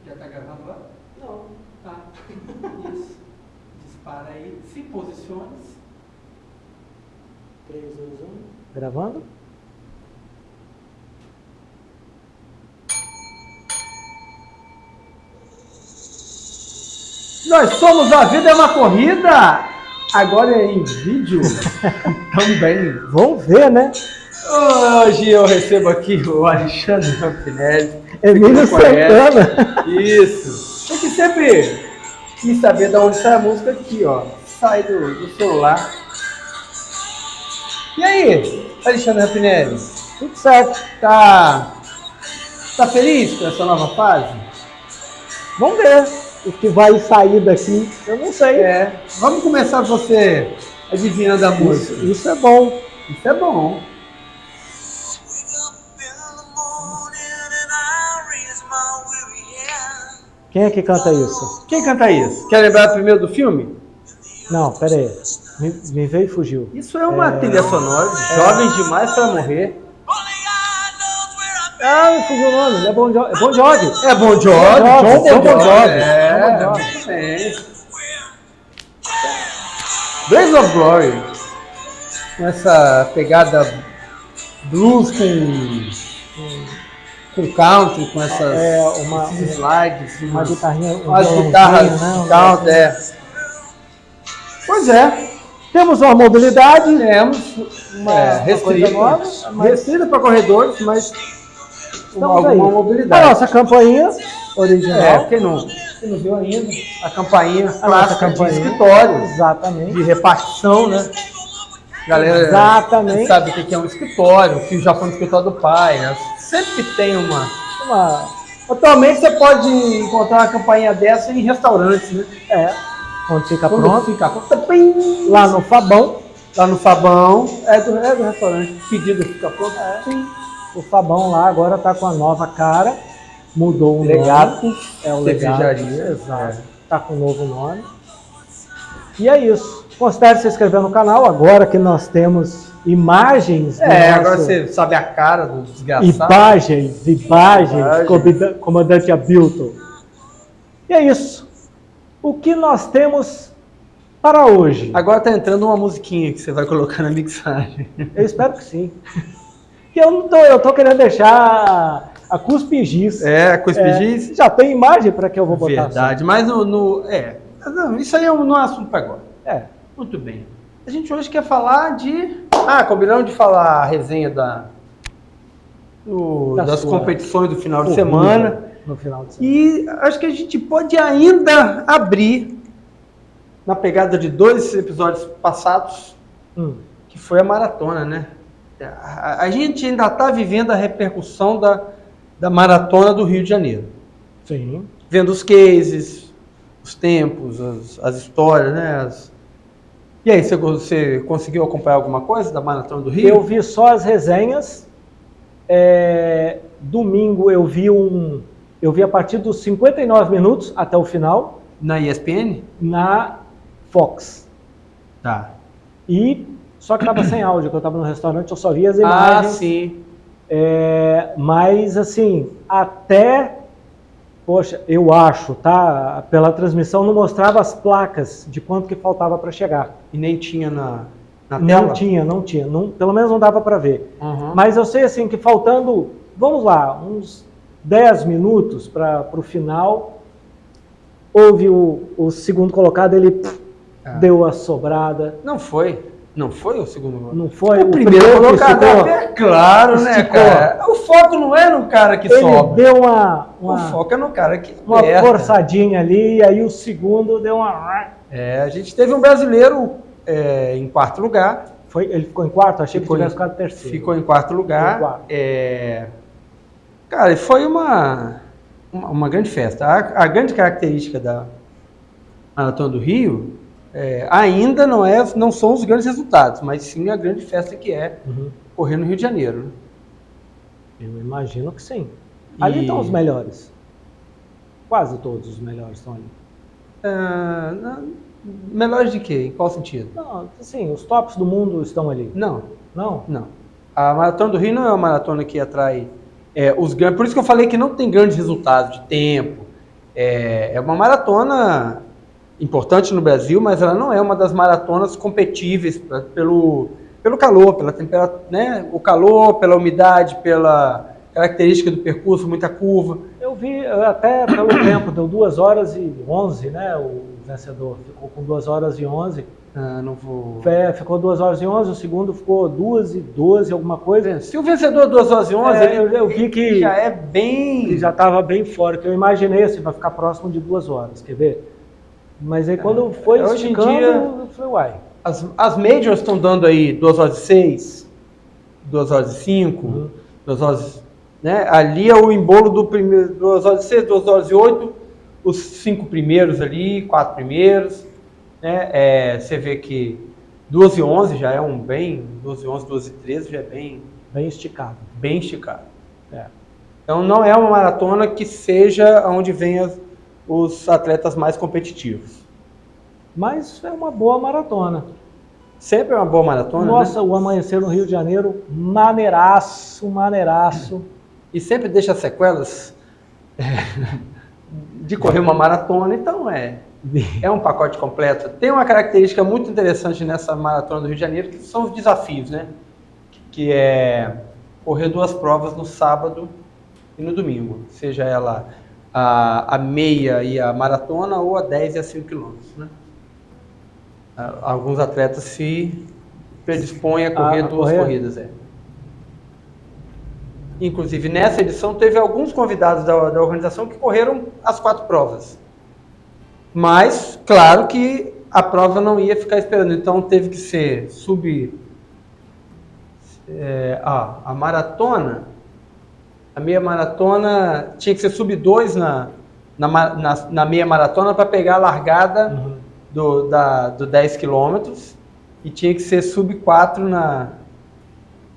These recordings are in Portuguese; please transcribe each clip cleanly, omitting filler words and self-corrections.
Já tá gravando lá? Não. Tá. Isso. Dispara aí. Se posicione. 3, 2, 1. Gravando? Nós somos A Vida é uma Corrida. Agora é em vídeo também. Vamos ver, né? Hoje eu recebo aqui o Alexandre Rampinelli. Emílio Santana. Isso. Tem que sempre me saber de onde sai a música aqui, ó. Sai do celular. E aí, Alexandre Rampinelli? Tudo certo. Tá feliz com essa nova fase? Vamos ver o que vai sair daqui. Eu não sei. Vamos começar você adivinhando a música. Isso é bom. Isso é bom. Quem é que canta isso? Quem canta isso? Quer lembrar primeiro do filme? Não, pera aí. Me veio e fugiu. Isso é uma trilha sonora de Jovens Demais para Morrer. Ah, me fugiu o nome. É Bon Jovi. É Bon Jovi. É Bon Jovi. John Bon Jovi. É, Bon Jovi. muito bem. Blaze of Glory. Com essa pegada blues com country, com essas, esses slides. Uma guitarrinha. Umas guitarras né? country, Pois é. Temos uma mobilidade. Temos uma restrita para corredores, mas alguma mobilidade. A nossa campainha original. Quem não viu ainda, a campainha clássica de escritório. Exatamente. De repartição, né? Galera Exatamente. sabe o que é um escritório, que já foi no escritório do pai, né? Sempre tem uma... Atualmente você pode encontrar uma campainha dessa em restaurantes, né? Quando fica pronto. Lá no Fabão. Lá no Fabão. É do restaurante. O pedido fica pronto. O Fabão lá agora está com a nova cara. Mudou o Legato. nome. É o Legato. Exato. Está com um novo nome. E é isso. Considere se inscrever no canal agora que nós temos imagens. Agora você sabe a cara do desgraçado. Imagens. Comandante Abilton. E é isso. O que nós temos para hoje? Agora tá entrando uma musiquinha que você vai colocar na mixagem. Eu espero que sim. Que eu tô querendo deixar a cuspigis. A cuspigis? Já tem imagem para que eu vou botar. Verdade, mas Não, isso aí não é assunto para agora. Muito bem. A gente hoje quer falar de... combinamos de falar a resenha das competições do final de semana. No final de semana. E acho que a gente pode ainda abrir na pegada de 2 episódios passados, que foi a maratona, né? A gente ainda está vivendo a repercussão da maratona do Rio de Janeiro. Sim. Vendo os cases, os tempos, as histórias, né? E aí, você conseguiu acompanhar alguma coisa da maratona do Rio? Eu vi só as resenhas. Domingo eu vi a partir dos 59 minutos até o final. Na ESPN? Na Fox. Tá. Só que estava sem áudio, que eu estava no restaurante, eu só vi as imagens. Sim. Mas assim, poxa, eu acho, tá? Pela transmissão não mostrava as placas de quanto que faltava para chegar. E nem tinha na tela? Não tinha. Pelo menos não dava para ver. Uhum. Mas eu sei assim que faltando, vamos lá, uns 10 minutos para o final, houve o segundo colocado, ele deu a sobrada. Não foi o segundo. Não foi o primeiro colocado. Claro, né, cara? O foco não é no cara que sobe. Ele deu o foco é no cara que uma forçadinha ali, e aí o segundo deu uma... a gente teve um brasileiro em 4º lugar. Ele ficou em 4º? Achei que tivesse ficado terceiro. Ficou em 4º lugar. Cara, foi uma grande festa. A grande característica da Maratona do Rio ainda não são os grandes resultados, mas sim a grande festa que é correr no Rio de Janeiro. Né? Eu imagino que sim. Ali estão os melhores. Quase todos os melhores estão ali. Melhores de quê? Em qual sentido? Não, assim, os tops do mundo estão ali. Não. Não? Não. A Maratona do Rio não é uma maratona que atrai os grandes... Por isso que eu falei que não tem grandes resultados de tempo, É uma maratona importante no Brasil, mas ela não é uma das maratonas competíveis pelo calor, pela temperatura, né? O calor, pela umidade, pela característica do percurso, muita curva. Eu vi até pelo tempo, deu 2h11, né? O vencedor ficou com 2h11. Não vou... Ficou 2h11, o segundo ficou 2h12, alguma coisa. Se o vencedor é 2h11, eu vi que já é bem... Ele já estava bem fora, que eu imaginei assim, vai ficar próximo de 2 horas, quer ver? Mas aí quando foi hoje em esticando, dia, eu falei, uai. As majors estão dando aí 2h06, 2h05, 2h... Né? Ali é o embolo do primeiro, 2h06, 2h08, os 5 primeiros ali, 4 primeiros. Né? Você vê que 2h11 já é um bem, 2h11, 2h13 já é bem esticado. Bem esticado. Então não é uma maratona que seja onde venham os atletas mais competitivos. Mas é uma boa maratona. Sempre é uma boa maratona. Nossa, né? O Amanhecer no Rio de Janeiro, maneiraço, maneiraço. E sempre deixa sequelas de correr uma maratona, então é um pacote completo. Tem uma característica muito interessante nessa maratona do Rio de Janeiro, que são os desafios, né? Que é correr 2 provas no sábado e no domingo, seja ela a meia e a maratona ou a 10 e a 5 quilômetros, né? Alguns atletas se predispõem a correr 2 corridas. Inclusive, nessa edição, teve alguns convidados da organização que correram as 4 provas. Mas, claro que a prova não ia ficar esperando, então teve que ser a maratona, a meia maratona tinha que ser sub 2 na meia maratona para pegar a largada do 10 quilômetros e tinha que ser sub 4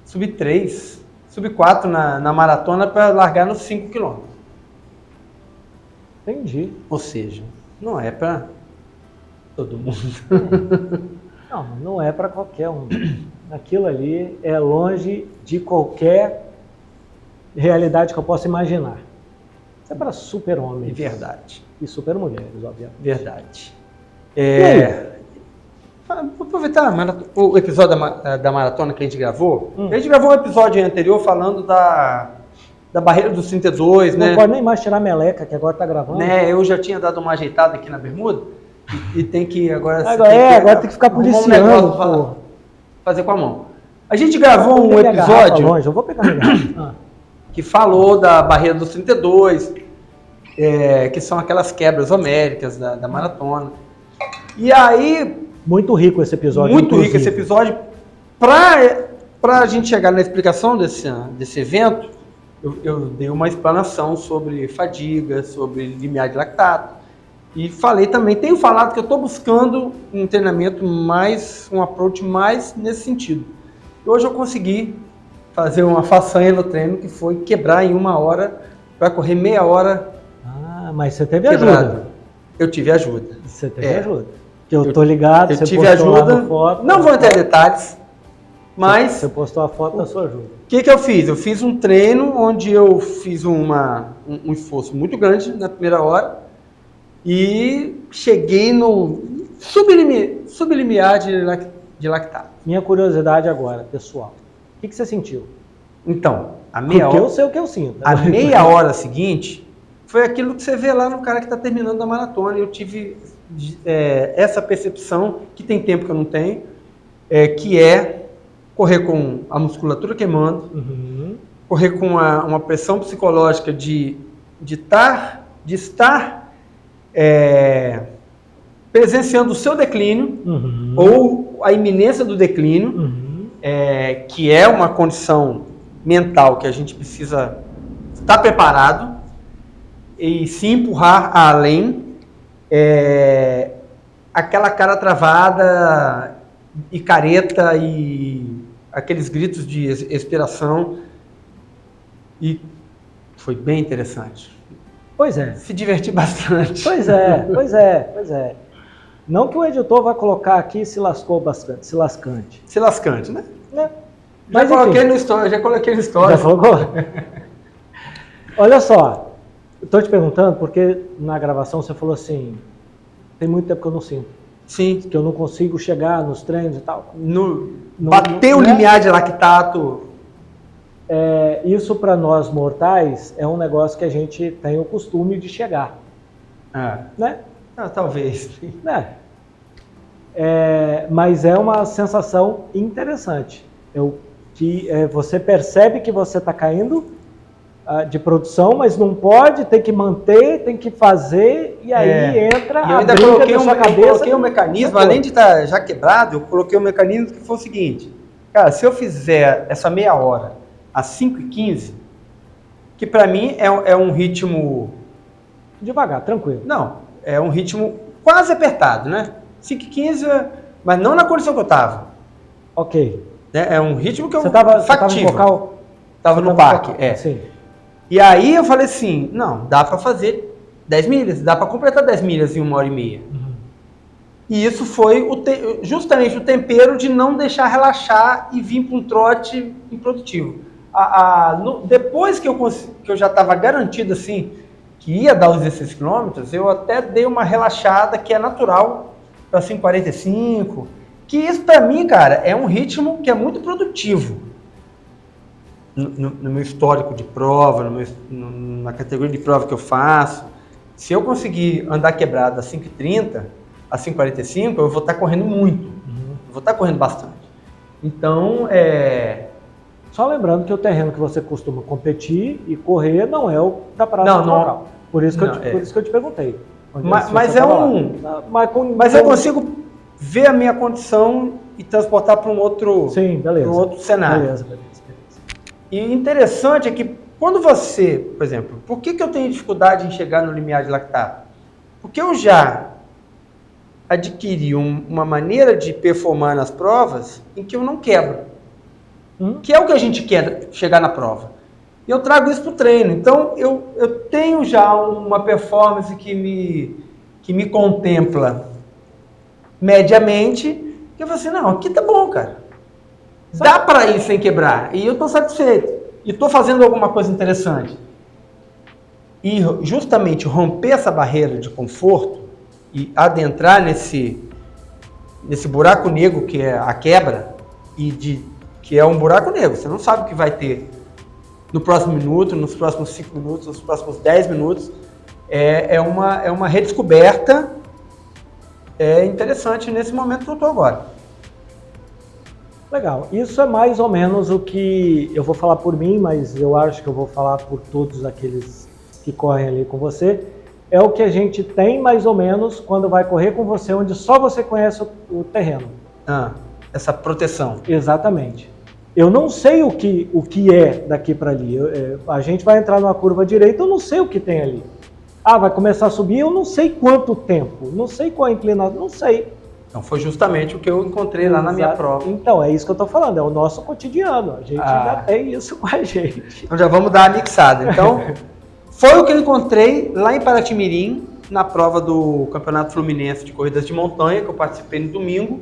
sub 3, sub 4 na maratona para largar nos 5 quilômetros. Entendi. Ou seja, não é para todo mundo. Não é para qualquer um. Aquilo ali é longe de qualquer realidade que eu possa imaginar. Isso é para super-homens. Verdade. E super-mulheres, obviamente. Verdade. Vou aproveitar o episódio da maratona que a gente gravou. A gente gravou um episódio anterior falando da barreira dos 32, né? Não pode nem mais tirar a meleca, que agora está gravando. Né? Eu já tinha dado uma ajeitada aqui na bermuda e tem que agora... Agora tem que ficar policiando, fazer com a mão. A gente gravou um episódio... Longe, eu vou pegar a garrafa. Que falou da barreira dos 32, que são aquelas quebras homéricas da maratona. E aí... Muito rico esse episódio. Muito rico esse episódio. Para a gente chegar na explicação desse evento, eu dei uma explanação sobre fadiga, sobre limiar de lactato. E falei também, tenho falado que eu estou buscando um treinamento um approach mais nesse sentido. E hoje eu consegui fazer uma façanha no treino, que foi quebrar em 1 hora para correr meia hora. Mas você teve ajuda. Eu tive ajuda. Você teve ajuda. Eu tô ligado, você tive ajuda. Foto, não vou entrar em detalhes, mas... Você postou a foto da sua ajuda. O que eu fiz? Eu fiz um treino onde eu fiz um esforço muito grande na primeira hora e cheguei no sublimiar de lactato. Minha curiosidade agora, pessoal. O que você sentiu? Então, a meia hora... Porque eu sei o que eu sinto. A meia hora seguinte foi aquilo que você vê lá no cara que está terminando a maratona. Eu tive essa percepção, que tem tempo que eu não tenho, que é correr com a musculatura queimando, correr com uma pressão psicológica de estar presenciando o seu declínio, ou a iminência do declínio, que é uma condição mental que a gente precisa estar preparado e se empurrar além, aquela cara travada e careta e aqueles gritos de expiração, e foi bem interessante. Pois é. Se divertir bastante. Pois é. Não que o editor vai colocar aqui se lascou bastante, se lascante. Se lascante, né? Mas já coloquei no story. Já colocou? Olha só, Estou te perguntando porque na gravação você falou assim, tem muito tempo que eu não sinto. Sim. Que eu não consigo chegar nos treinos e tal. Bater o limiar de lactato. Isso para nós mortais é um negócio que a gente tem o costume de chegar. Né? Talvez. Mas é uma sensação interessante. Você percebe que você está caindo de produção, mas não pode, tem que manter, tem que fazer, e aí entra eu ainda coloquei um mecanismo, além de estar já quebrado, eu coloquei um mecanismo que foi o seguinte, cara, se eu fizer essa meia hora às 5h15, que para mim é um ritmo... Devagar, tranquilo. Não, é um ritmo quase apertado, né? 5h15, mas não na condição que eu estava. Ok. É um ritmo que eu... Você estava no vocal? Estava no parque, Sim. E aí eu falei assim, não, dá para fazer 10 milhas, dá para completar 10 milhas em 1h30. E isso foi justamente o tempero de não deixar relaxar e vir para um trote improdutivo. Depois que eu já estava garantido assim, que ia dar os 16 quilômetros, eu até dei uma relaxada que é natural para 5h45, que isso para mim, cara, é um ritmo que é muito produtivo. No meu histórico de prova, na categoria de prova que eu faço, se eu conseguir andar quebrado a 5h30, a 5h45, eu vou estar correndo muito, eu vou estar correndo bastante. Então, Só lembrando que o terreno que você costuma competir e correr não é o da praça do local. Por isso que eu te perguntei. Mas eu consigo ver a minha condição e transportar para um outro, um outro cenário. Beleza. E interessante é que quando você, por exemplo, por que eu tenho dificuldade em chegar no limiar de lactato? Porque eu já adquiri uma maneira de performar nas provas em que eu não quebro. Que é o que a gente quer chegar na prova. E eu trago isso para o treino. Então, eu tenho já uma performance que me contempla mediamente, que eu falo assim, não, aqui tá bom, cara. Dá para ir sem quebrar. E eu estou satisfeito. E estou fazendo alguma coisa interessante. E justamente romper essa barreira de conforto e adentrar nesse buraco negro que é a quebra, que é um buraco negro. Você não sabe o que vai ter no próximo minuto, nos próximos 5 minutos, nos próximos 10 minutos. É uma redescoberta interessante nesse momento que eu estou agora. Legal. Isso é mais ou menos o que eu vou falar por mim, mas eu acho que eu vou falar por todos aqueles que correm ali com você. É o que a gente tem mais ou menos quando vai correr com você, onde só você conhece o terreno. Essa proteção. Exatamente. Eu não sei o que é daqui para ali. A gente vai entrar numa curva direita, eu não sei o que tem ali. Vai começar a subir, eu não sei quanto tempo, não sei qual a inclinação, não sei. Então, foi justamente o que eu encontrei lá na minha prova. Então, é isso que eu estou falando, é o nosso cotidiano. A gente já tem isso com a gente. Então, já vamos dar a mixada. Então, foi o que eu encontrei lá em Paraty-Mirim, na prova do Campeonato Fluminense de Corridas de Montanha, que eu participei no domingo,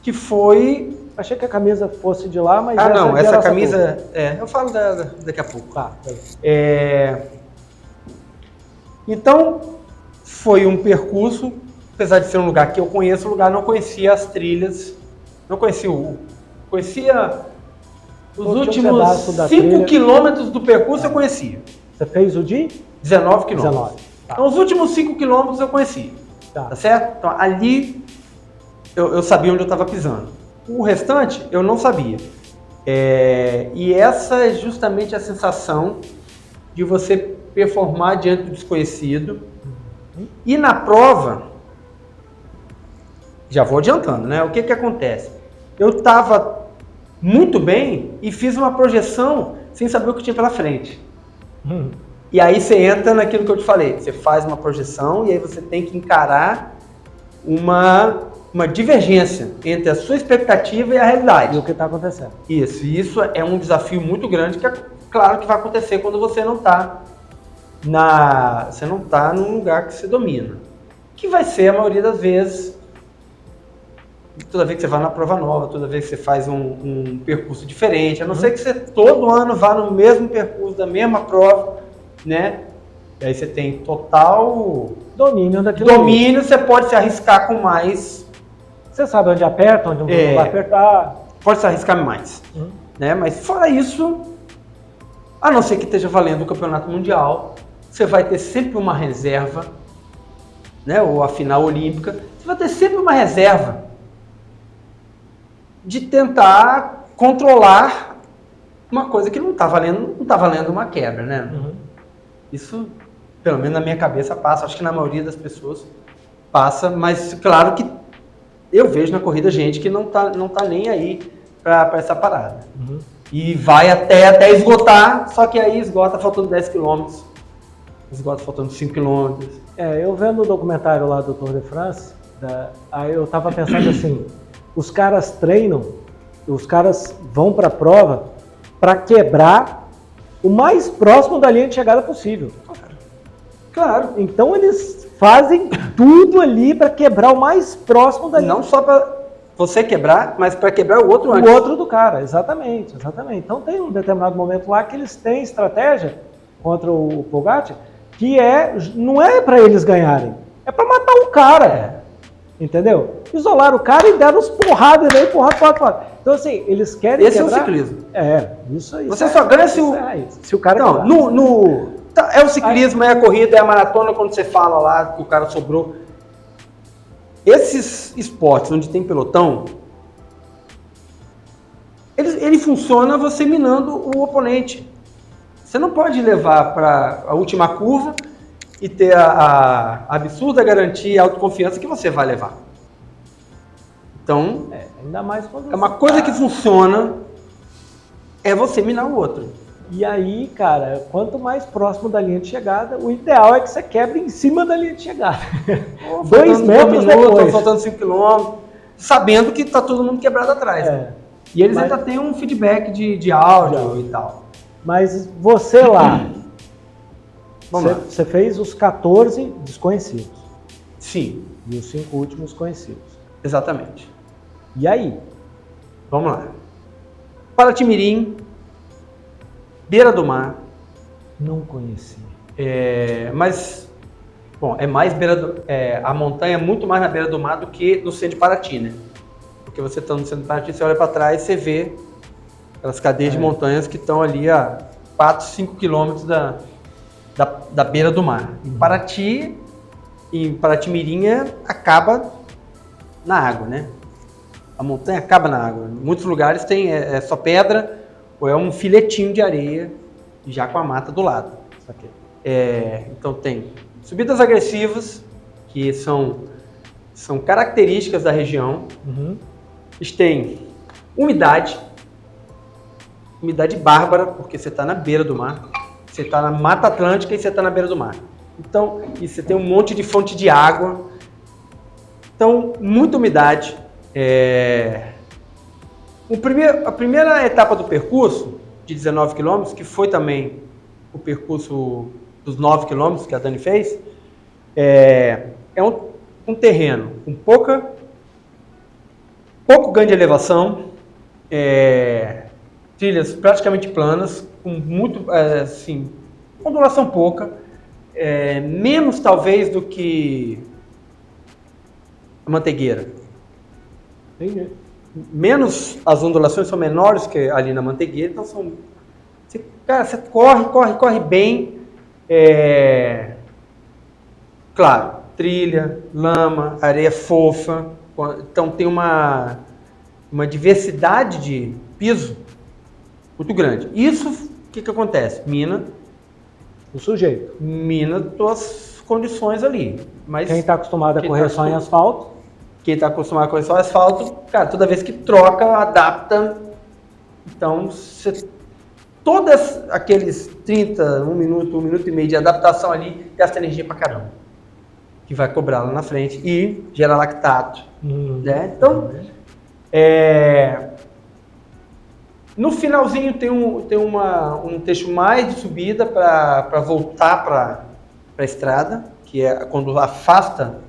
que foi... Achei que a camisa fosse de lá, mas... essa camisa... eu falo daqui a pouco. Tá. Então, foi um percurso... Apesar de ser um lugar que eu conheço, o lugar não conhecia as trilhas, não conhecia conhecia os últimos 5 quilômetros do percurso eu conhecia. Você fez o de? 19 quilômetros. Então, os últimos 5 quilômetros eu conhecia, tá certo? Então, ali eu sabia onde eu estava pisando. O restante eu não sabia. E essa é justamente a sensação de você performar diante do desconhecido. E na prova... Já vou adiantando, né? O que acontece? Eu estava muito bem e fiz uma projeção sem saber o que tinha pela frente. E aí você entra naquilo que eu te falei. Você faz uma projeção e aí você tem que encarar uma divergência entre a sua expectativa e a realidade. E o que está acontecendo. Isso. E isso é um desafio muito grande que é claro que vai acontecer quando você não está num lugar que você domina. Que vai ser a maioria das vezes... Toda vez que você vai na prova nova, toda vez que você faz um percurso diferente, a não ser que você todo ano vá no mesmo percurso da mesma prova, né? E aí você tem total domínio daquilo. Domínio, você pode se arriscar com mais. Você sabe onde aperta, onde não vai apertar. Pode se arriscar mais. Né? Mas fora isso, a não ser que esteja valendo o campeonato mundial, você vai ter sempre uma reserva, né? Ou a final olímpica, você vai ter sempre uma reserva de tentar controlar uma coisa que não está valendo uma quebra, né? Isso, pelo menos na minha cabeça, passa. Acho que na maioria das pessoas passa, mas claro que eu vejo na corrida gente que não tá nem aí para essa parada. E vai até esgotar, só que aí esgota faltando 10 km, esgota faltando 5 km. Eu vendo o documentário lá do Tour de France, aí eu tava pensando assim, os caras treinam, os caras vão para a prova para quebrar o mais próximo da linha de chegada possível. Claro. Então eles fazem tudo ali para quebrar o mais próximo da linha. Não só para você quebrar, mas para quebrar o outro antes. O outro do cara, exatamente. Então tem um determinado momento lá que eles têm estratégia contra o Pogacar, que não é para eles ganharem, é para matar o cara. Entendeu? Isolaram o cara e deram uns porradas nele, porrada. Então assim, eles querem Esse quebrar. É o ciclismo. Isso aí. Você só ganha se o cara não, é o ciclismo, é a corrida, é a maratona, quando você fala lá que o cara sobrou. Esses esportes onde tem pelotão, ele funciona você minando o oponente. Você não pode levar para a última curva e ter a absurda garantia e autoconfiança que você vai levar. Então, ainda mais quando é uma coisa que funciona, é você minar o outro. E aí, cara, quanto mais próximo da linha de chegada, o ideal é que você quebre em cima da linha de chegada. 2 metros depois. Faltando 5 km, sabendo que tá todo mundo quebrado atrás. Né? E eles ainda têm um feedback de áudio e tal. Mas você lá, você fez os 14 desconhecidos. Sim. E os 5 últimos conhecidos. Exatamente. E aí? Vamos lá. Paraty-Mirim, Beira do Mar. Não conheci. Mas, bom, é mais a montanha é muito mais na beira do mar do que no centro de Paraty, né? Porque você está no centro de Paraty, você olha para trás e você vê aquelas cadeias de montanhas que estão ali a 4, 5 quilômetros da beira do mar. Em Paraty-Mirim acaba na água, né? A montanha acaba na água. Em muitos lugares tem só pedra ou é um filetinho de areia já com a mata do lado. Então tem subidas agressivas, que são características da região. Eles têm umidade bárbara, porque você está na beira do mar, você está na Mata Atlântica e você está na beira do mar. Então, e você tem um monte de fonte de água. Então, muita umidade. A primeira etapa do percurso, de 19 km, que foi também o percurso dos 9 km que a Dani fez, é um terreno com pouco ganho de elevação, trilhas praticamente planas, com muito, ondulação pouca, menos talvez do que a Mantegueira. Entendi. Menos, as ondulações são menores que ali na Mantegueira, então você corre bem, claro, trilha, lama, areia fofa, então tem uma diversidade de piso muito grande. Isso, o que acontece? Mina o sujeito. Mina tuas condições ali. Mas quem está acostumado a correr só em asfalto? Quem está acostumado a correr só em asfalto, cara, toda vez que troca, adapta. Então, todos aqueles 30, 1 minuto e meio de adaptação ali, gasta energia pra caramba. Que vai cobrar lá na frente e gera lactato. Né? Então, no finalzinho tem um trecho mais de subida para voltar para a estrada, que é quando afasta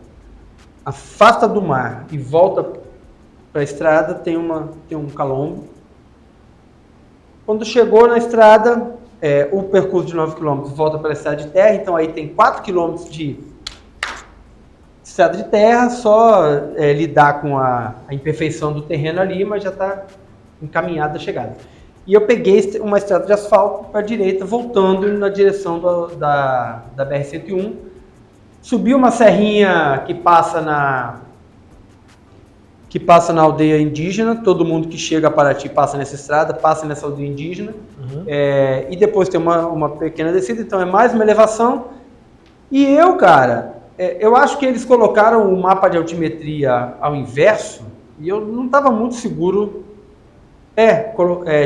do mar e volta para a estrada, tem um calombo. Quando chegou na estrada, o percurso de 9 km volta pela estrada de terra, então aí tem 4 km de estrada de terra, só lidar com a imperfeição do terreno ali, mas já está encaminhada a chegada. E eu peguei uma estrada de asfalto para a direita, voltando na direção da BR-101, subi uma serrinha que passa na aldeia indígena, todo mundo que chega a Paraty passa nessa estrada, passa nessa aldeia indígena, e depois tem uma pequena descida, então é mais uma elevação. E eu, cara, eu acho que eles colocaram o mapa de altimetria ao inverso, e eu não estava muito seguro,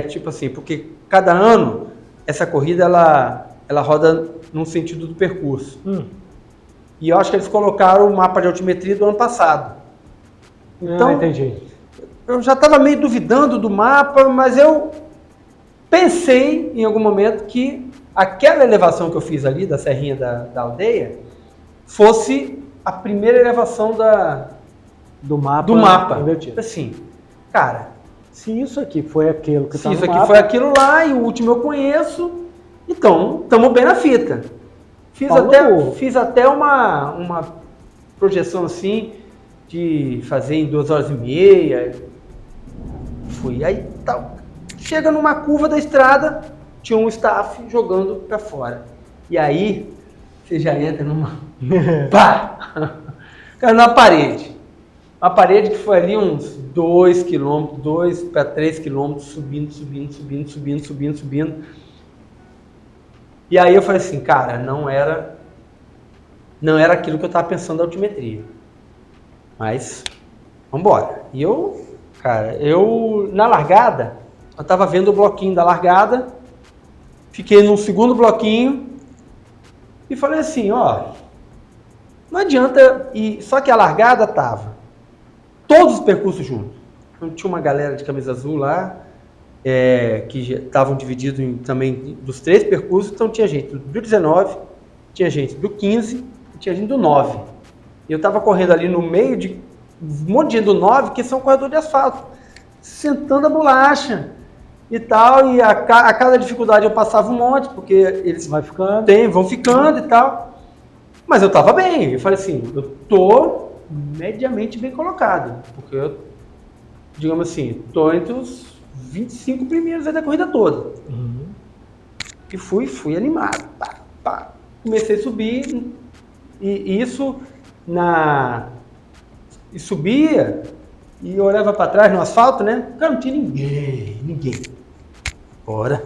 tipo assim, porque cada ano essa corrida ela roda num sentido do percurso. E eu acho que eles colocaram o mapa de altimetria do ano passado. Então, entendi. Eu já estava meio duvidando do mapa, mas eu pensei em algum momento que aquela elevação que eu fiz ali, da serrinha da aldeia, fosse a primeira elevação do mapa. Assim, cara, se isso aqui foi aquilo que está no mapa... Se isso aqui foi aquilo lá e o último eu conheço, então estamos bem na fita. Fiz até uma projeção assim, de fazer em 2h30, fui, aí tal, chega numa curva da estrada, tinha um staff jogando para fora, e aí você já entra numa, pá, caiu na parede, uma parede que foi ali uns 2 km, 2 para 3 km, subindo, e aí eu falei assim, cara, não era aquilo que eu estava pensando da altimetria. Mas, vambora. E eu, cara, na largada, eu tava vendo o bloquinho da largada, fiquei num segundo bloquinho e falei assim, ó, não adianta, só que a largada tava todos os percursos juntos. Então, tinha uma galera de camisa azul lá, que estavam divididos também dos 3 percursos, então tinha gente do 19, tinha gente do 15 e tinha gente do 9. E eu estava correndo ali no meio de um monte de gente do 9, que são corredores de asfalto, sentando a bolacha e tal, e a cada dificuldade eu passava um monte, porque eles vão ficando e tal. Mas eu estava bem, eu falei assim, eu tô mediamente bem colocado, porque eu, digamos assim, tô entre os 25 primeiros da corrida toda. E fui animado, comecei a subir, e isso... E subia e eu olhava para trás no asfalto, né? Cara, não tinha ninguém. Bora.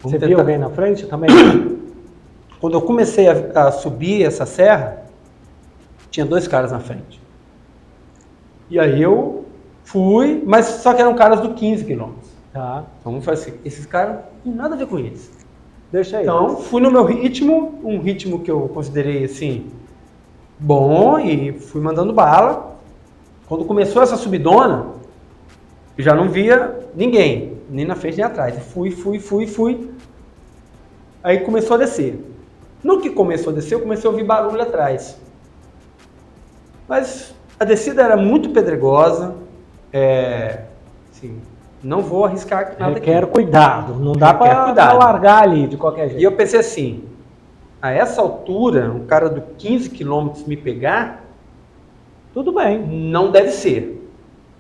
Você viu alguém na frente também? Quando eu comecei a subir essa serra, tinha 2 caras na frente. E aí eu fui, mas só que eram caras do 15 km. Tá. Então eu falei assim, esses caras não tem nada a ver com eles. Deixa aí. Então fui no meu ritmo, um ritmo que eu considerei assim, bom, e fui mandando bala. Quando começou essa subidona, eu já não via ninguém, nem na frente nem atrás. Fui. Aí começou a descer. No que começou a descer, eu comecei a ouvir barulho atrás. Mas a descida era muito pedregosa. Assim, não vou arriscar nada aqui. Requer cuidado, não dá para largar ali de qualquer jeito. E eu pensei assim, a essa altura, um cara do 15 km me pegar, tudo bem. Não deve ser.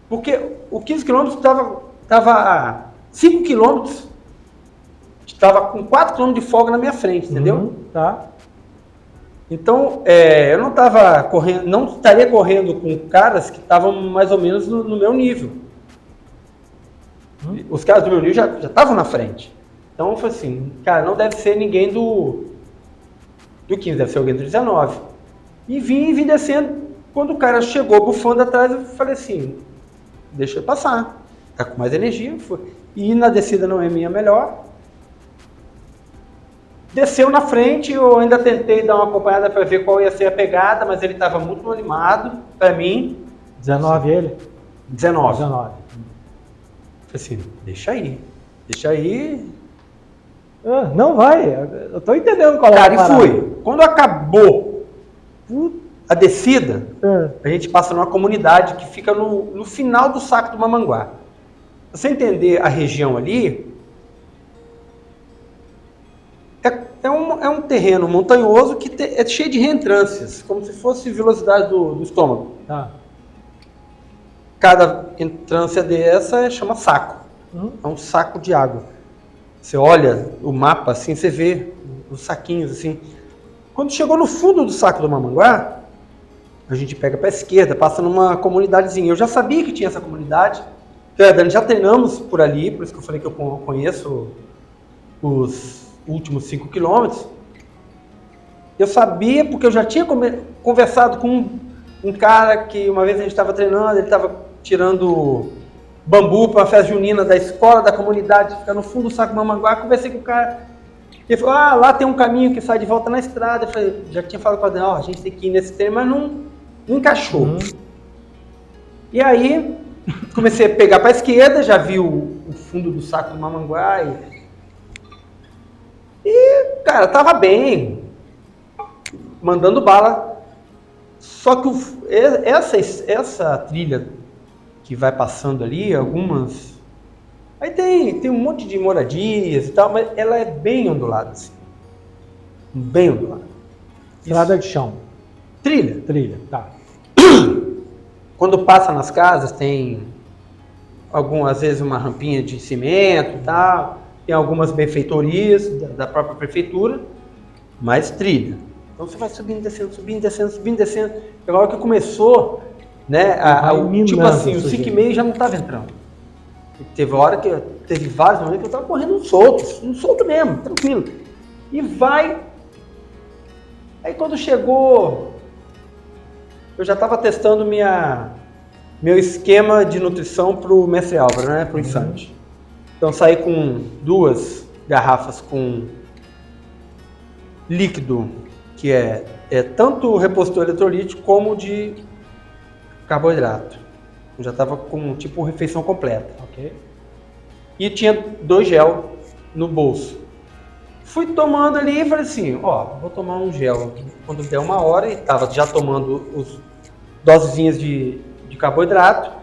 Porque o 15 km estava a 5 km, estava com 4 km de folga na minha frente, entendeu? Tá. Então, eu não estava correndo, não estaria correndo com caras que estavam mais ou menos no meu nível. Os caras do meu nível já estavam na frente. Então, eu falei assim, cara, não deve ser ninguém do 15, deve ser alguém do 19. E vim descendo. Quando o cara chegou bufando atrás, eu falei assim, deixa eu passar. Tá com mais energia. E na descida não é minha melhor. Desceu na frente, eu ainda tentei dar uma acompanhada para ver qual ia ser a pegada, mas ele estava muito animado para mim. 19 ele? 19. 19. Falei assim, deixa aí. Não vai, eu tô entendendo qual é a parada. Cara, e fui. Quando acabou a descida, a gente passa numa comunidade que fica no final do Saco do Mamanguá. Pra você entender a região ali, É um terreno montanhoso que é cheio de reentrâncias, como se fosse velocidade do estômago. Tá. Cada entrância dessa chama saco. É um saco de água. Você olha o mapa assim, você vê os saquinhos assim. Quando chegou no fundo do saco do Mamanguá, a gente pega para a esquerda, passa numa comunidadezinha. Eu já sabia que tinha essa comunidade. Eu e a Dani já treinamos por ali, por isso que eu falei que eu conheço os últimos 5 quilômetros. Eu sabia porque eu já tinha conversado com um cara que uma vez a gente estava treinando, ele estava tirando bambu para a festa junina da escola, da comunidade, fica no fundo do saco do Mamanguá. Conversei com o cara, ele falou, lá tem um caminho que sai de volta na estrada. Eu falei, já tinha falado com a Dani, a gente tem que ir nesse treino, mas não encaixou. E aí, comecei a pegar para a esquerda, já vi o fundo do saco do Mamanguá e, cara, tava bem, mandando bala. Só que essa trilha que vai passando ali, algumas... Aí tem um monte de moradias e tal, mas ela é bem ondulada, assim. Bem ondulada. Estrada de chão. Trilha. Trilha, tá. Quando passa nas casas, tem às vezes uma rampinha de cimento e tal, tem algumas benfeitorias da própria prefeitura, mas trilha. Então você vai subindo, descendo, subindo, descendo, subindo, descendo. Agora que começou, né, tipo assim, o 5,5 já não estava entrando. Teve vários momentos que eu estava correndo um solto mesmo, tranquilo. E vai. Aí quando chegou, eu já estava testando meu esquema de nutrição para o Mestre Álvaro, né, para o Insante. Então saí com 2 garrafas com líquido, que é tanto repositor eletrolítico como de carboidrato. Eu já estava com tipo refeição completa. Ok. E tinha 2 gel no bolso. Fui tomando ali e falei assim, vou tomar um gel quando der 1 hora, e estava já tomando os dosezinhas de carboidrato.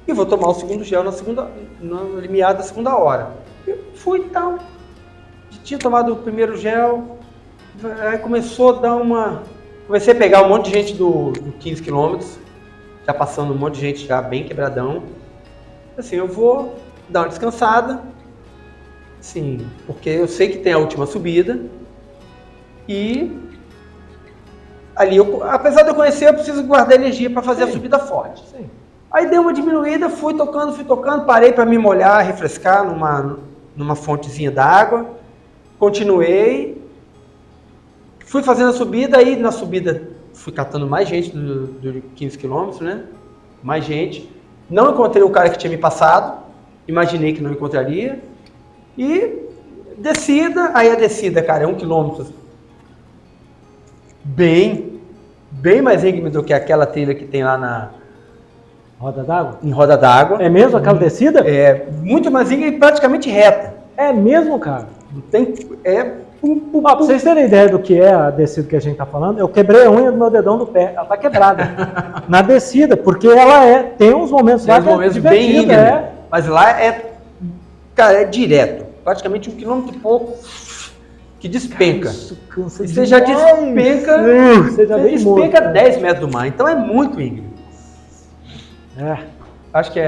E vou tomar o segundo gel no limiar da 2ª hora. Eu fui e tal. Tinha tomado o primeiro gel, aí começou a dar comecei a pegar um monte de gente do 15 quilômetros, já passando um monte de gente já bem quebradão. Assim, eu vou dar uma descansada, sim, porque eu sei que tem a última subida, e ali, apesar de eu conhecer, eu preciso guardar energia para fazer a subida forte. Sim. Aí deu uma diminuída, fui tocando, parei para me molhar, refrescar numa fontezinha d'água, continuei, fui fazendo a subida, aí na subida fui catando mais gente do 15 quilômetros, né? Mais gente. Não encontrei o cara que tinha me passado, imaginei que não encontraria. E descida, aí a descida, cara, é 1 quilômetro. Bem mais íngreme do que aquela trilha que tem lá na Roda d'água? Em Roda d'Água. É mesmo aquela descida? É muito mais íngreme e praticamente reta. É mesmo, cara? Pra vocês terem ideia do que é a descida que a gente tá falando, eu quebrei a unha do meu dedão do pé, ela tá quebrada. Na descida, porque ela tem uns momentos lá que é bem íngreme, mas lá cara, é direto, praticamente 1 quilômetro e pouco que despenca. Cara, isso cansa você já despenca, você já despenca 10 metros do mar, então é muito íngreme. Acho que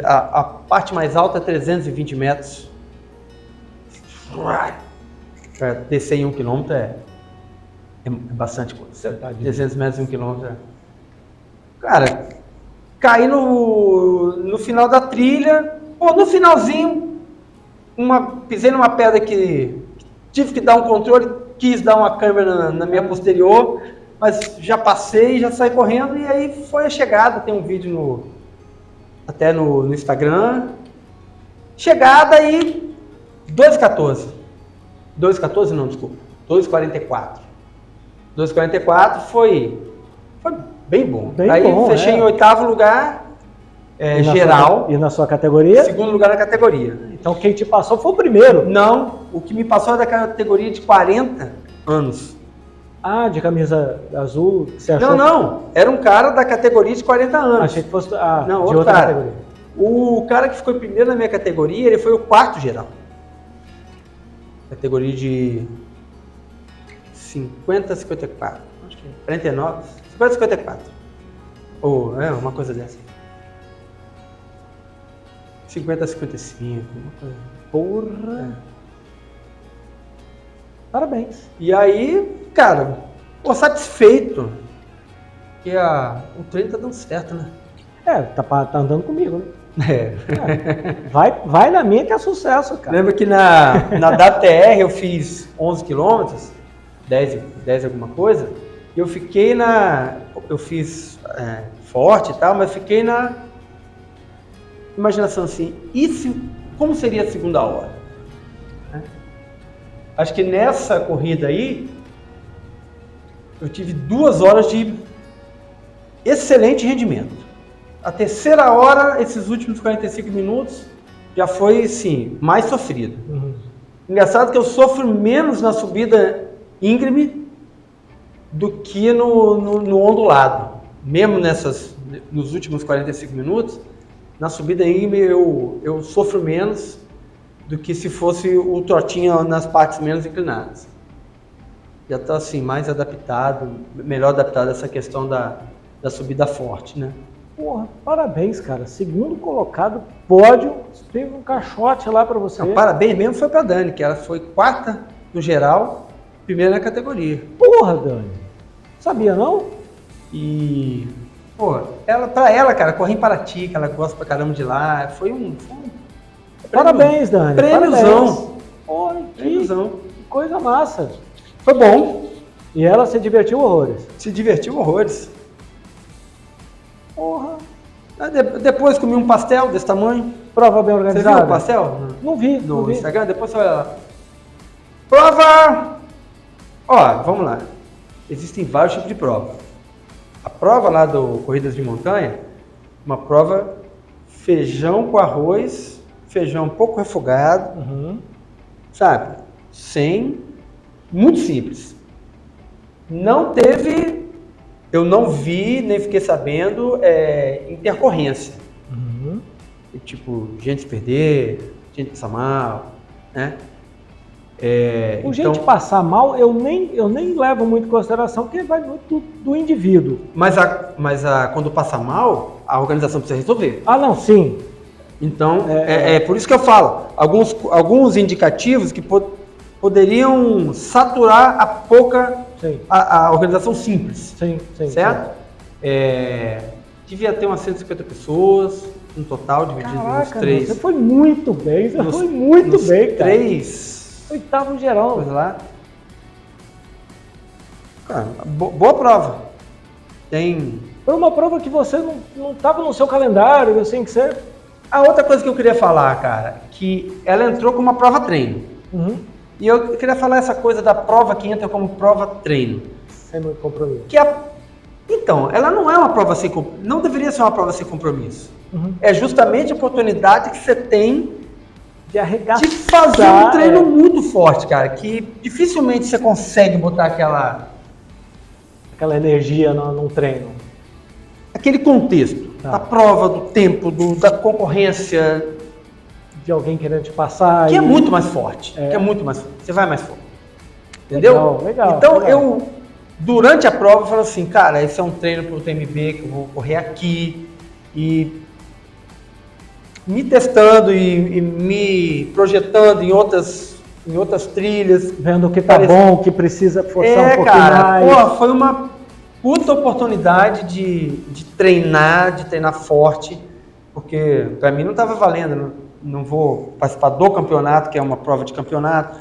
a parte mais alta é 320 metros. Para descer em 1 quilômetro é bastante coisa. 300 metros em 1 quilômetro. Cara, caí no final da trilha. No finalzinho, pisei numa pedra que tive que dar um controle, quis dar uma câmera na minha posterior, mas já passei, já saí correndo, e aí foi a chegada. Tem um vídeo até no Instagram. Chegada e 2,14. 2,14 não, desculpa. 2,44. 2,44 foi bem bom. Aí fechei em 8º lugar, geral. E na sua categoria? 2º lugar na categoria. Então quem te passou foi o primeiro? Não, o que me passou é da categoria de 40 anos. De camisa azul, você achou? Não, era um cara da categoria de 40 anos. Achei que fosse de outra categoria. O cara que ficou em primeiro na minha categoria, ele foi o 4º geral. categoria de 50 a 54. Acho que 49, 50 a 54. Ou uma coisa dessa. 50 a 55, uma coisa. Porra! Parabéns. E aí, cara, pô, satisfeito que o treino tá dando certo, né? Tá andando comigo, né? É. Vai na minha que é sucesso, cara. Lembra que na DATR eu fiz 11 quilômetros, 10 alguma coisa, e eu fiz forte e tal, mas fiquei na imaginação assim, como seria a segunda hora? Acho que nessa corrida aí, eu tive 2 horas de excelente rendimento. A terceira hora, esses últimos 45 minutos, já foi, sim, mais sofrido. Uhum. Engraçado que eu sofro menos na subida íngreme do que no ondulado. Mesmo nos últimos 45 minutos, na subida íngreme eu sofro menos do que se fosse o trotinho nas partes menos inclinadas. Já está assim, mais adaptado, melhor adaptado a essa questão da subida forte, né? Porra, parabéns, cara. Segundo colocado, pódio, teve um caixote lá pra você. Não, parabéns mesmo foi pra Dani, que ela foi 4ª no geral, 1ª na categoria. Porra, Dani. Sabia não? E, pô, pra ela, cara, correr em Paraty, que ela gosta pra caramba de lá, foi um Parabéns, Dani. Prêmiozão. Porra, que Prêmiozão. coisa massa. Foi bom. E ela se divertiu horrores. Se divertiu horrores. Porra. Depois comi um pastel desse tamanho. Prova bem Você organizada. viu o pastel? Não vi, No não vi. Instagram, depois você vai lá. Prova! Ó, vamos lá. Existem vários tipos de prova. A prova lá do Corridas de Montanha, uma prova feijão com arroz, feijão um pouco refogado, sabe? Muito simples. Eu não vi, nem fiquei sabendo, intercorrência. Tipo, gente se perder, gente passar mal, né? Gente passar mal, eu nem levo muito em consideração, porque vai muito do indivíduo. Mas quando passa mal, a organização precisa resolver. Ah, não, sim. Então, por isso que eu falo, alguns indicativos que poderiam saturar a organização simples. Sim. Certo? Devia ter umas 150 pessoas, no total, dividido nos 3. Você foi muito bem, cara. 3. Oitavo geral. Coisa lá. Cara, boa prova. Foi uma prova que você não estava no seu calendário, assim, que você... A outra coisa que eu queria falar, cara, que ela entrou como uma prova treino. E eu queria falar essa coisa da prova que entra como prova treino. Sem muito compromisso. Então, ela não é uma prova não deveria ser uma prova sem compromisso. É justamente a oportunidade que você tem de arregaçar, de fazer um treino muito forte, cara, que dificilmente você consegue botar aquela energia num treino. Aquele contexto da prova, do tempo, da concorrência. De alguém querendo te passar. Que é muito mais forte. Você vai mais forte. Entendeu? Legal. Então, eu, durante a prova, falo assim, cara, esse é um treino pro TMB que eu vou correr aqui. E me testando e me projetando em outras trilhas. Vendo o que tá bom, o que precisa forçar um pouquinho mais. Pô, foi uma puta oportunidade de treinar forte, porque para mim não estava valendo, não vou participar do campeonato, que é uma prova de campeonato,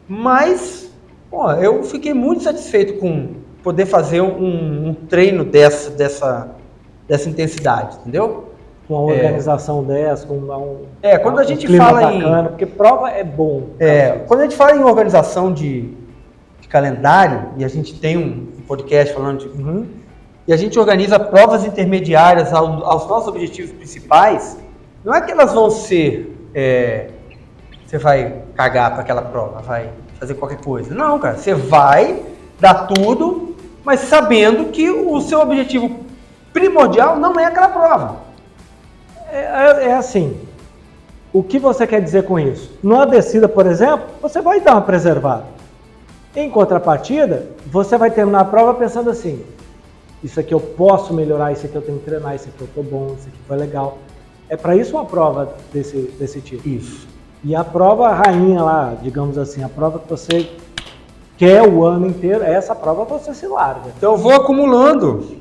mas pô, eu fiquei muito satisfeito com poder fazer um treino dessa intensidade, entendeu? Com uma organização dessa, com quando a gente clima fala bacana, porque prova é bom. Quando a gente fala em organização de calendário, e a gente tem um podcast falando de... E a gente organiza provas intermediárias aos nossos objetivos principais, não é que elas vão ser... você vai cagar para aquela prova, vai fazer qualquer coisa. Não, cara, você vai dar tudo, mas sabendo que o seu objetivo primordial não é aquela prova. É assim, O que você quer dizer com isso? Numa descida, por exemplo, você vai dar uma preservada. Em contrapartida, você vai terminar a prova pensando assim, isso aqui eu posso melhorar, isso aqui eu tenho que treinar, isso aqui eu tô bom, isso aqui foi legal. É para isso uma prova desse tipo. Isso. E a prova rainha lá, digamos assim, a prova que você quer o ano inteiro, essa prova você se larga. Então eu vou acumulando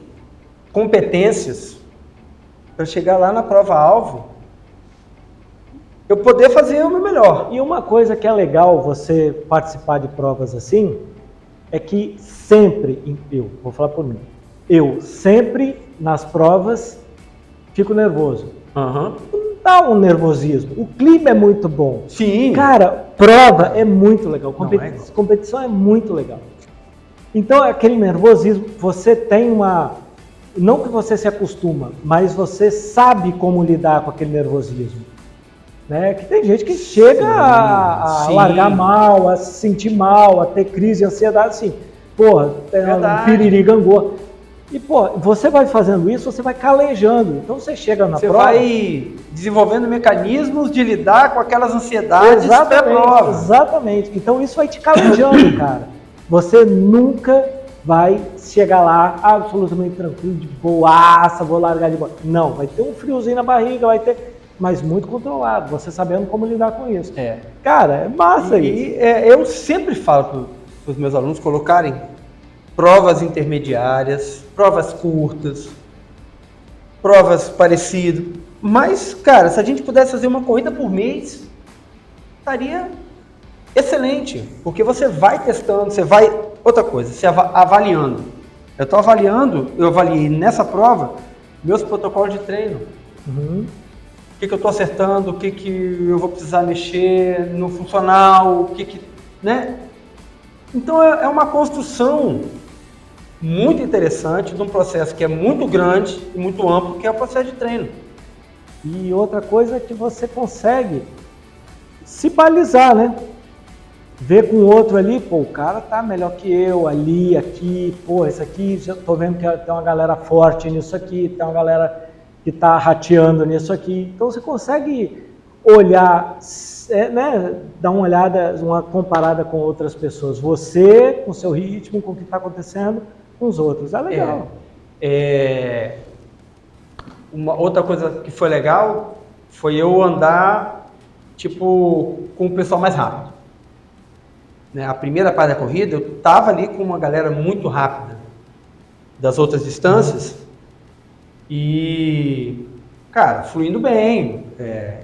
competências para chegar lá na prova-alvo, eu poder fazer o meu melhor. E uma coisa que é legal você participar de provas assim, é que sempre, eu vou falar por mim, eu sempre nas provas fico nervoso. Uhum. Não dá um nervosismo, o clima é muito bom. Sim. Cara, prova é muito legal, Não, competição é muito legal. Então aquele nervosismo, você tem uma... Não que você se acostuma, mas você sabe como lidar com aquele nervosismo. Né? Que tem gente que chega a largar mal, a se sentir mal, a ter crise de ansiedade, assim, porra, tem um piriri gangô. E, pô, você vai fazendo isso, você vai calejando. Então você chega na prova... Você vai desenvolvendo mecanismos de lidar com aquelas ansiedades pré-prova. Exatamente. Então isso vai te calejando, cara. Você nunca vai chegar lá absolutamente tranquilo, de boaça, vou largar de boa. Não, vai ter um friozinho na barriga, vai ter... Mas muito controlado, você sabendo como lidar com isso. Cara, é massa isso. Eu sempre falo para os meus alunos colocarem provas intermediárias, provas curtas, provas parecidas. Mas, cara, se a gente pudesse fazer uma corrida por mês, estaria excelente. Porque você vai testando, você vai... Outra coisa, você avaliando. Eu avaliei nessa prova meus protocolos de treino. Uhum. O que eu estou acertando, o que eu vou precisar mexer no funcional, né? Então é uma construção muito interessante de um processo que é muito grande e muito amplo, que é o processo de treino. E outra coisa é que você consegue se balizar, né? Ver com o outro ali, pô, o cara tá melhor que eu, ali, aqui, pô, esse aqui, já tô vendo que tem uma galera forte nisso aqui, tem uma galera que está rateando nisso aqui. Então você consegue olhar, né, dar uma olhada, uma comparada com outras pessoas. Você, com seu ritmo, com o que está acontecendo com os outros. É legal. Uma outra coisa que foi legal foi eu andar, tipo, com o pessoal mais rápido. Né? A primeira parte da corrida, eu estava ali com uma galera muito rápida das outras distâncias. E, cara, fluindo bem,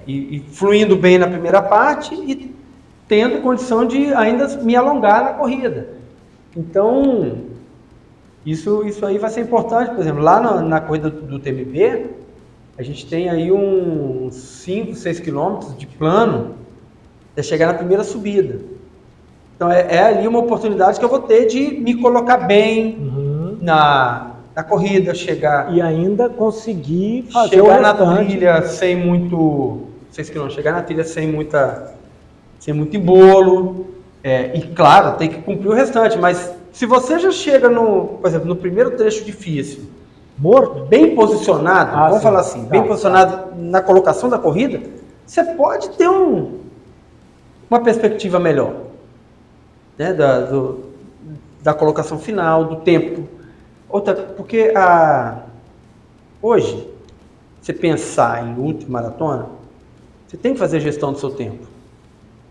e fluindo bem na primeira parte e tendo condição de ainda me alongar na corrida. Então, isso aí vai ser importante. Por exemplo, lá na corrida do TMB, a gente tem aí uns 5, 6 quilômetros de plano até chegar na primeira subida. Então, é ali uma oportunidade que eu vou ter de me colocar bem na corrida, chegar... E ainda conseguir fazer chegar na trilha sem muito... 6 km, chegar na trilha sem muito embolo. E claro, tem que cumprir o restante, mas se você já chega por exemplo, no primeiro trecho difícil, morto, bem posicionado, vamos falar assim, bem posicionado na colocação da corrida, você pode ter uma perspectiva melhor, né, da colocação final, do tempo. Porque hoje, você pensar em ultramaratona, você tem que fazer gestão do seu tempo.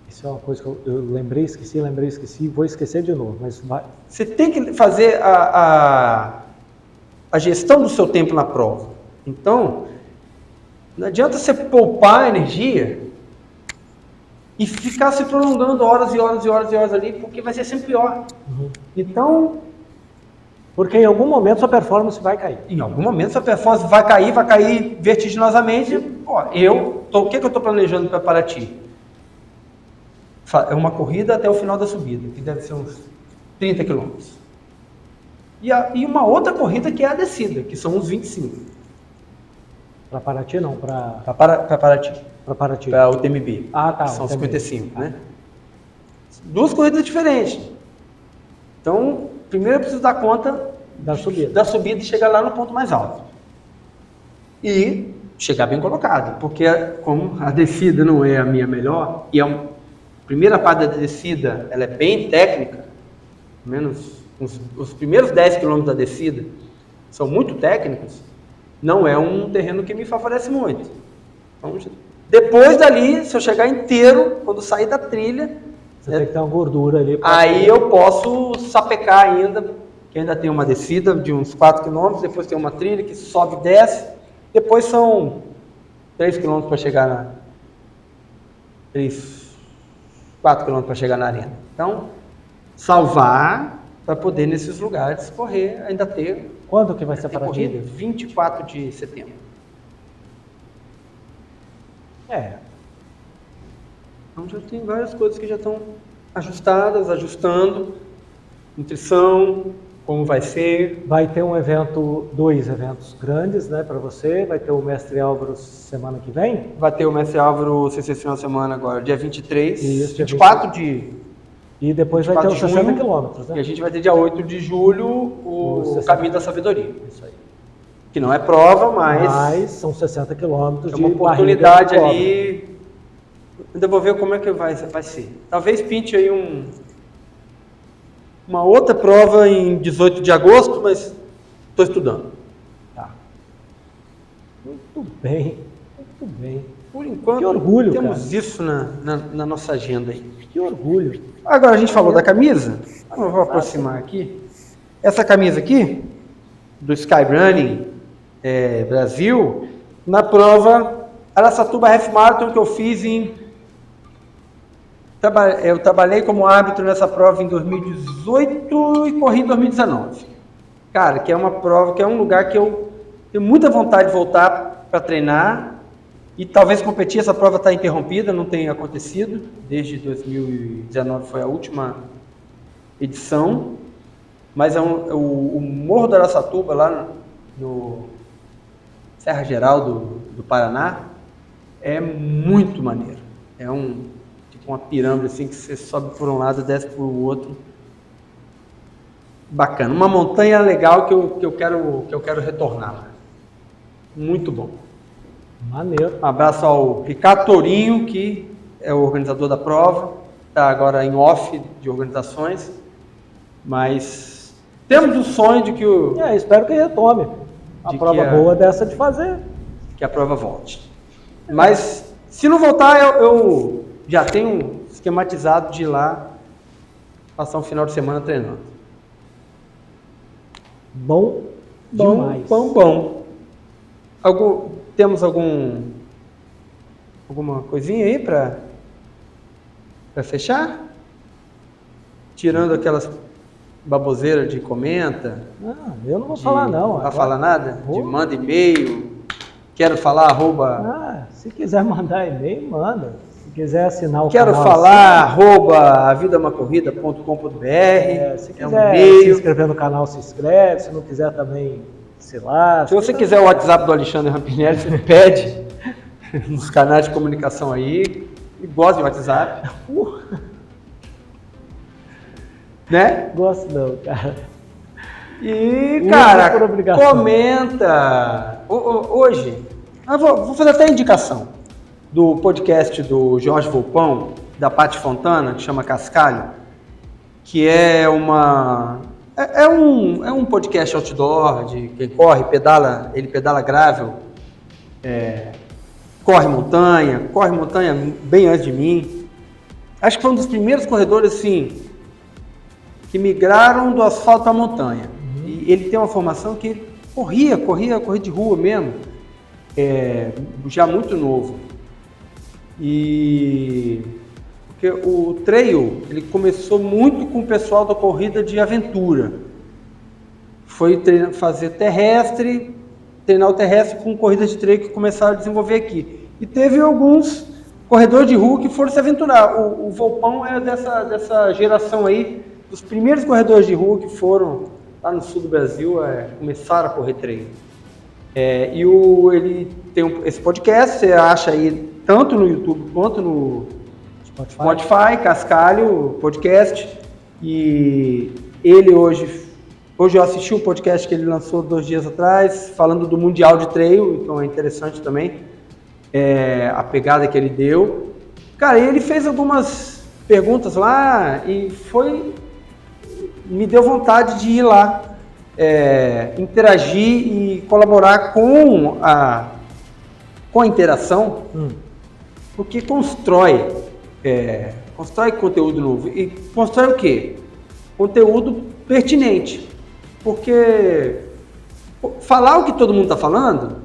Isso é uma coisa que eu lembrei, esqueci, vou esquecer de novo. Mas você tem que fazer a gestão do seu tempo na prova. Então, não adianta você poupar energia e ficar se prolongando horas e horas e horas e horas ali, porque vai ser sempre pior. Então... Porque em algum momento sua performance vai cair. Em algum momento sua performance vai cair vertiginosamente. O que eu estou planejando para Paraty? É uma corrida até o final da subida, que deve ser uns 30 quilômetros. E uma outra corrida que é a descida, que são uns 25. Para Paraty não, para Paraty. Para Paraty. Para o TMB. Tá. São 55, né? Duas corridas diferentes. Então, primeiro eu preciso dar conta da subida e chegar lá no ponto mais alto. E chegar bem colocado, porque como a descida não é a minha melhor, e a primeira parte da descida ela é bem técnica, menos os primeiros 10 km da descida são muito técnicos, não é um terreno que me favorece muito. Então, depois dali, se eu chegar inteiro, quando sair da trilha, você tem que ter uma gordura ali. Aí eu posso sapecar ainda, que ainda tem uma descida de uns 4 km, depois tem uma trilha que sobe e desce, depois são 3 km para chegar na... 4 km para chegar na arena. Então, salvar para poder nesses lugares correr, ainda ter... Quando que vai ser para corrida? 24 de setembro. Então já tem várias coisas que já estão ajustadas, ajustando, nutrição, como vai ser. Vai ter um evento, 2 eventos grandes, né, para você. Vai ter o Mestre Álvaro semana que vem. Vai ter o Mestre Álvaro esse final de semana agora, dia 23, Isso, dia 24 de... E depois vai ter os 60 quilômetros, né? E a gente vai ter dia 8 de julho o Caminho da Sabedoria. Isso aí. Que não é prova, mas são 60 quilômetros de uma oportunidade ali. Ainda vou ver como é que vai ser. Talvez pinte aí uma outra prova em 18 de agosto, mas estou estudando. Tá. Muito bem, muito bem. Por enquanto, que orgulho, temos isso na nossa agenda aí. Que orgulho. Agora a gente falou da camisa, eu vou aproximar aqui. Essa camisa aqui, do Skyrunning Brasil, na prova Araçatuba Half Marathon que eu fiz eu trabalhei como árbitro nessa prova em 2018 e corri em 2019. Cara, que é uma prova, que é um lugar que eu tenho muita vontade de voltar para treinar e talvez competir. Essa prova está interrompida, não tem acontecido. Desde 2019 foi a última edição. Mas o Morro do Araçatuba, lá no Serra Geral do Paraná, é muito maneiro. É tipo uma pirâmide assim, que você sobe por um lado e desce por outro. Bacana. Uma montanha legal que eu quero retornar. Muito bom. Maneiro. Um abraço ao Ricardo Tourinho, que é o organizador da prova. Está agora em off de organizações. Mas temos o sonho de que espero que retome. A prova boa dessa de fazer. Que a prova volte. Mas se não voltar, eu já tenho esquematizado de ir lá passar um final de semana treinando. Bom demais. Bom. Temos alguma coisinha aí para fechar? Tirando aquelas baboseiras de comenta. Eu não vou falar não. Não vai falar nada? De manda e-mail. Quero falar se quiser mandar e-mail, manda. Se quiser assinar o canal. Quero falar @avidamacorrida.com.br. Se quiser se inscrever no canal, se inscreve. Se não quiser também, se lasca. Se você quiser o WhatsApp do Alexandre Rampinelli, você pede nos canais de comunicação aí. E gosta de WhatsApp. Né? Gosto não, cara. E, cara, comenta. Hoje, vou fazer até a indicação do podcast do Jorge Volpão, da Paty Fontana, que chama Cascalho, que é um podcast outdoor de quem corre, ele pedala gravel, corre montanha bem antes de mim. Acho que foi um dos primeiros corredores, assim, que migraram do asfalto à montanha. E ele tem uma formação que ele corria de rua mesmo, já muito novo. E porque o trail, ele começou muito com o pessoal da corrida de aventura. Foi fazer terrestre, treinar o terrestre com corrida de trail que começaram a desenvolver aqui. E teve alguns corredores de rua que foram se aventurar. O Volpão é dessa geração aí, dos primeiros corredores de rua que foram lá no sul do Brasil, começaram a correr trail. Ele tem esse podcast, você acha aí tanto no YouTube quanto no Spotify, Cascalho Podcast. E ele hoje Hoje eu assisti o podcast que ele lançou 2 dias atrás, falando do Mundial de Trail, então é interessante também a pegada que ele deu. Cara, ele fez algumas perguntas lá e me deu vontade de ir lá, interagir e colaborar com a interação, porque constrói conteúdo novo. E constrói o quê? Conteúdo pertinente. Porque falar o que todo mundo está falando,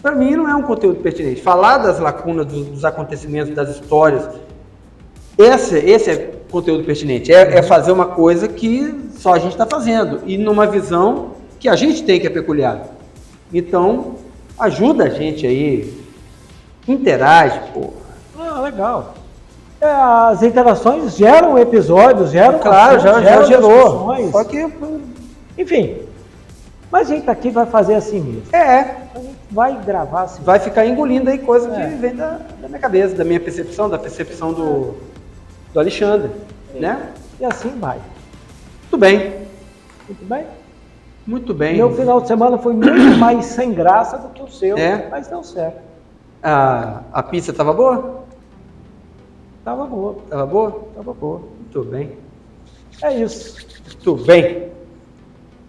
para mim não é um conteúdo pertinente. Falar das lacunas, dos acontecimentos, das histórias, esse é conteúdo pertinente. É fazer uma coisa que só a gente está fazendo e numa visão que a gente tem, que é peculiar. Então, ajuda a gente aí, interage, pô. Ah, legal. As interações geram episódios, Claro, já gerou. Discussões. Só que, enfim, mas a gente aqui vai fazer assim mesmo. A gente vai gravar assim. Vai ficar engolindo aí coisa que vem da minha cabeça, da minha percepção, da percepção do Alexandre, né? E assim vai. Muito bem. Muito bem? Muito bem. Meu final de semana foi muito mais sem graça do que o seu, mas deu certo. A pizza estava boa? Tava boa. Estava boa? Tava boa. Muito bem. É isso. Muito bem.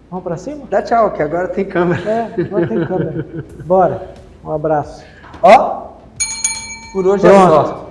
Vamos pra cima? Dá tchau, que agora tem câmera. Agora tem câmera. Bora. Um abraço. Ó, por hoje é só.